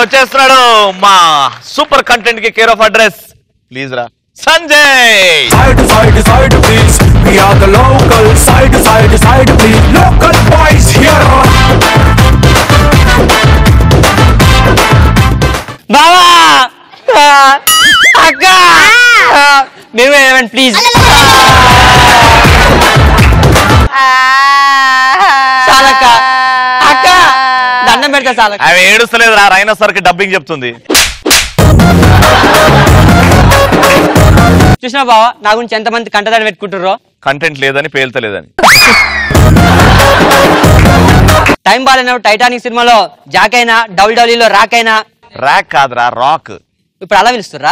వచ్చేస్తున్నాడు మా super content కి కేర్ ఆఫ్ అడ్రస్. ప్లీజ్ రా Sanjay. Side please, we are the local. Side please, local boys here. బావా అక్క మీరు ఏమండి ప్లీజ్. చాలక్క అక్క దండం పెడతా చాలక్క. అవి ఏడుస్తలేదు రా, రైనోసర్ కి డబ్బింగ్ చెప్తుంది. చూసినా బావా నా గురించి ఎంతమంది కంటదాడి పెట్టుకుంటారో. కంటెంట్ లేదని పేల్తలేదని. టైం బాగాలేనప్పుడు టైటానిక్ సినిమాలో జాక్ అయినా డబ్ల్యూడబ్ల్యూలో రాక్ అయినా. రాక్ కాదురా రాక్. ఇప్పుడు అలా పిలుస్తుర్రా?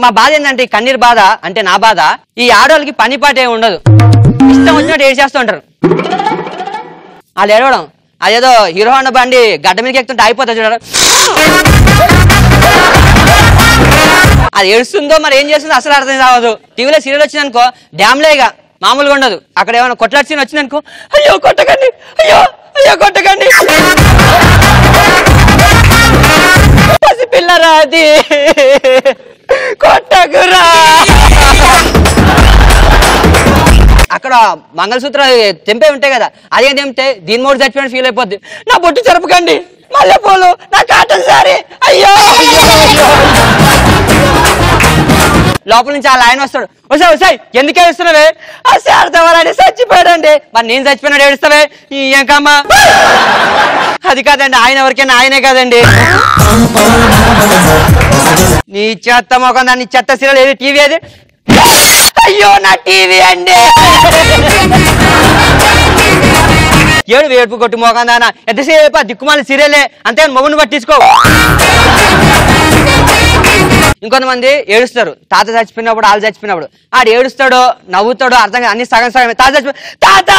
మా బాధ ఏంటంటే కన్నీరు బాధ అంటే నా బాధ. ఈ ఆడవాళ్ళకి పని పాట ఏమి ఉండదు, ఇష్టం వచ్చినట్టు ఏడు చేస్తూ ఉంటారు. వాళ్ళు ఏడవడం అదేదో హీరో హోండా బండి గడ్డ మీదకి ఎక్కుతుంటే అయిపోతుంది చూడడం. అది ఏడుస్తుందో మరి ఏం చేస్తుందో అసలు అర్థం కావదు. టీవీలో సీరియల్ వచ్చిందనుకో డ్యామ్లేగా మామూలుగా ఉండదు. అక్కడ ఏమైనా కొట్లాట్ సీన్ వచ్చిందనుకో అయ్యో కొట్టకండి, అయ్యో అయ్యో కొట్టకండి. పసిపిల్లరా అది కొట్టకురా. అక్కడ మంగళసూత్రాలు తెంపే ఉంటాయి కదా, అదే తెంపితే దీని మూడు చచ్చిపోయిన ఫీల్ అయిపోద్ది. నా బొట్టు చెరపకండి, మల్లెపూలు, నా కాటన్ సారీ, అయ్యో. లోపల నుంచి ఆ ఆయన వస్తాడు, వస్తాయి వస్తాయి ఎందుకు ఏడుస్తున్నావే? ఆ శారదవాలని చచ్చిపోయాడండి. మరి నేను చచ్చిపోయినాడు ఏడుస్తావే ఇంకమ్మా? అది కాదండి, ఆయన ఎవరికైనా ఆయనే కాదండి. నీ చెత్త మొఖం దాన్ని చెత్త సీరియల్ ఏది టీవీ అది? అయ్యో నా టీవీ అండి. ఏడు వేడుపు కొట్టు మోగం దానా ఎంతసేపు దిక్కుమాల సీరియలే అంతే, మొగుని పట్టించుకో. ఇంకొంతమంది ఏడుస్తారు తాత చచ్చిపోయినప్పుడు, వాళ్ళు చచ్చిపోయినప్పుడు. ఆడు ఏడుస్తాడో నవ్వుతాడో అర్థం కాదు, అన్ని సగం సగమే. తాత చచ్చిపోయి తాత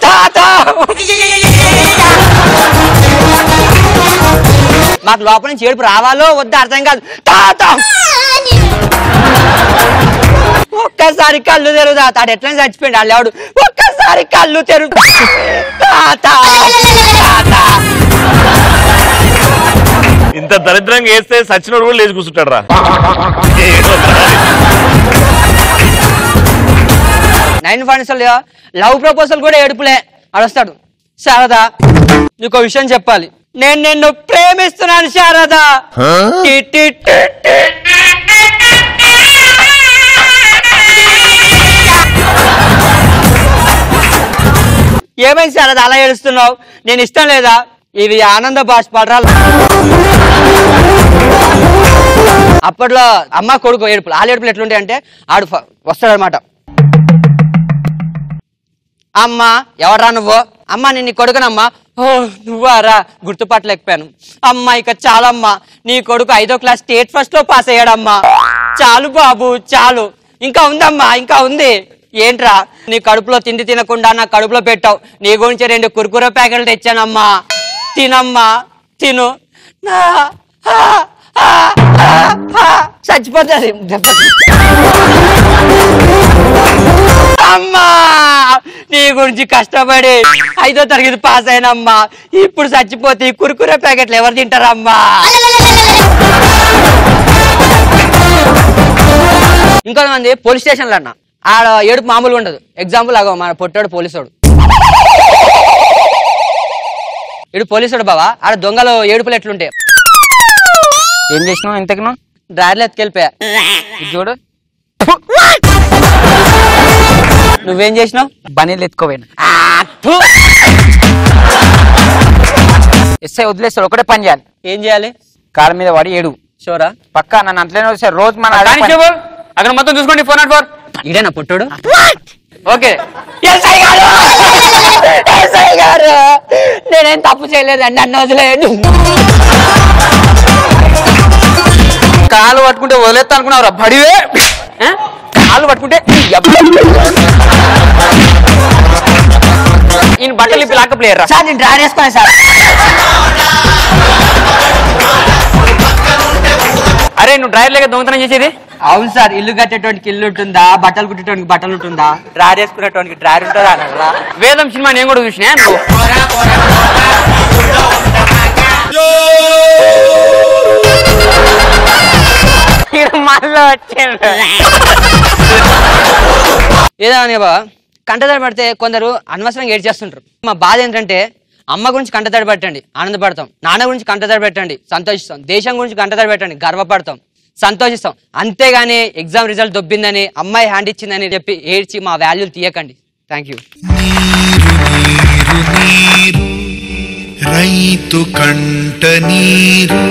తాత. మాకు లోపల నుంచి ఏడుపు రావాలో వద్దా అర్థం కాదు. తాత ఒక్కసారి కళ్ళు తెరుదా, తాడు ఎట్లయినా చచ్చిపోయింది వాళ్ళు ఎవడు. ఒక్కసారి కళ్ళు తెరుగు తాత. ఇంత దరిద్రంగా వేస్తే సచ్చినోడు కూడా లేచి కూర్చుంటాడు రా. 9 ఫైనల్స్ లవ్ ప్రపోజల్ కూడా ఏడుపులే. అడొస్తాడు, శారదా నీకు విషయం చెప్పాలి, నేను నిన్ను ప్రేమిస్తున్నాను శారదా. ఏమైంది శారదా అలా ఏడుస్తున్నావు? నేను ఇష్టం లేదా? ఇవి ఆనంద బాష్పాలు. అప్పట్లో అమ్మ కొడుకు ఏడుపులు, ఆ ఏడుపులు ఎట్లుంటాయి అంటే ఆడు వస్తాడనమాట. అమ్మా ఎవరా నువ్వు? అమ్మ నేను నీ కొడుకునమ్మా. ఓ నువ్వారా, గుర్తుపట్టలేకపోయాను. అమ్మా ఇక చాలమ్మా, నీ కొడుకు 5వ క్లాస్ స్టేట్ ఫస్ట్ లో పాస్ అయ్యాడమ్మా. చాలు బాబు చాలు, ఇంకా ఉందమ్మా ఇంకా ఉంది. ఏంట్రా నీ కడుపులో తిండి తినకుండా నా కడుపులో పెట్టావు, నీ గురించి 2 కుర్కురే ప్యాకెట్లు తెచ్చానమ్మా, తినమ్మా తిను. చచ్చిపోతుంది అమ్మా, నీ గురించి కష్టపడి 5వ తరగతి పాస్ అయినమ్మా, ఇప్పుడు చచ్చిపోతే కుర్కురే ప్యాకెట్లు ఎవరు తింటారమ్మా? ఇంకొంతమంది పోలీస్ స్టేషన్లో అన్న ఆడ ఏడుపు మామూలుగా ఉండదు. ఎగ్జాంపుల్ అగో మన పొట్టాడు పోలీసుడు, ఇడు పోలీసుడు బావా. ఆడ దొంగలు ఏడుపులు ఎట్లుంటాయి? ఏం చేసినావు ఇంతకును? డ్రైవర్లు ఎత్తుకెళ్ళిపోయా. చూడు నువ్వేం చేసినావు? బనీలు ఎత్తుకోపోయినా. ఎస్ఐ వదిలేస్తాడు, ఒకటే పని చేయాలి. ఏం చేయాలి? కాళ్ళ మీద పడి ఏడు. షోరా? పక్కా నన్ను అట్లనే వస్తే రోజు మన అక్కడ మొత్తం చూసుకోండి. 404 ఇదేనా పొట్టుడు? ఓకే గారు నేనేం తప్పు చేయలేదండి, నన్ను వదిలేయండి. కాలు పట్టుకుంటే వదిలేస్తా అనుకున్నావురా బడివే. కాళ్ళు పట్టుకుంటే ఈయన బట్టలు ఇప్పి లాక్క ప్లేయర్ సార్. నేను డ్రా చేసుకున్నాను సార్. అరే నువ్వు డ్రైవర్ లేక దొంగతనం చేసేది? అవును సార్, ఇల్లు కట్టేటోనికి ఇల్లు ఉంటుందా, బట్టలు కుట్టేటోనికి బట్టలు ఉంటుందా, డ్రైవర్ వేసుకునేటోనికి డ్రైవర్ ఉంటుందా అలా. వేదం సినిమా నేను కూడా చూసినా నువ్వు. మళ్ళీ వచ్చాడు. ఏదా బాబా, కంటతడి పడితే కొందరు అనవసరంగా ఏడ్చేస్తుంటారు. మా బాధ ఏంటంటే అమ్మ గురించి కంటతడి పెట్టండి, ఆనందపడతాం. నాన్న గురించి కంటతడి పెట్టండి, సంతోషిస్తాం. దేశం గురించి కంటతడి పెట్టండి, గర్వపడతాం, సంతోషిస్తాం. అంతేగాని ఎగ్జామ్ రిజల్ట్ దొబ్బిందని, అమ్మాయి హ్యాండ్ ఇచ్చిందని చెప్పి ఏడ్చి మా వాల్యూలు తీయకండి. Thank you. రైతు కంట నీరు